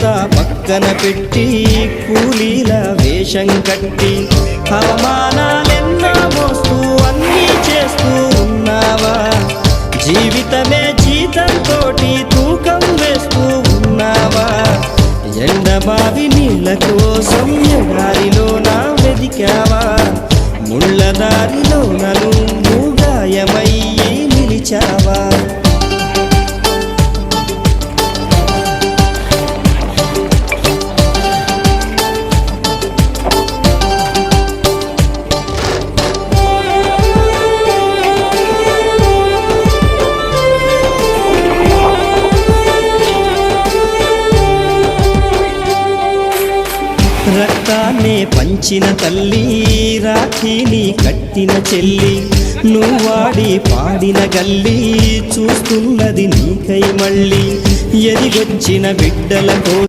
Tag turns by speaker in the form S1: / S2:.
S1: అంతా పక్కన పెట్టి కూలీల వేషం కట్టి అవమానాలెన్నో మోస్తూ అన్నీ చేస్తూ ఉన్నావా? జీవితమే జీతంతోటి తూకం వేస్తూ ఉన్నావా? ఎండమావి నీళ్ళ కోసం ఎడారిలోన వెదికావా? ముళ్ళ దారిలోన నువ్వు గాయమయ్యి నిలిచావా? రక్తాన్నే పంచిన తల్లి, రాఖీని కట్టిన చెల్లి, నువ్వాడి పాడిన గల్లి చూస్తున్నది నీకై మళ్ళీ. ఎదిగొచ్చిన బిడ్డలతో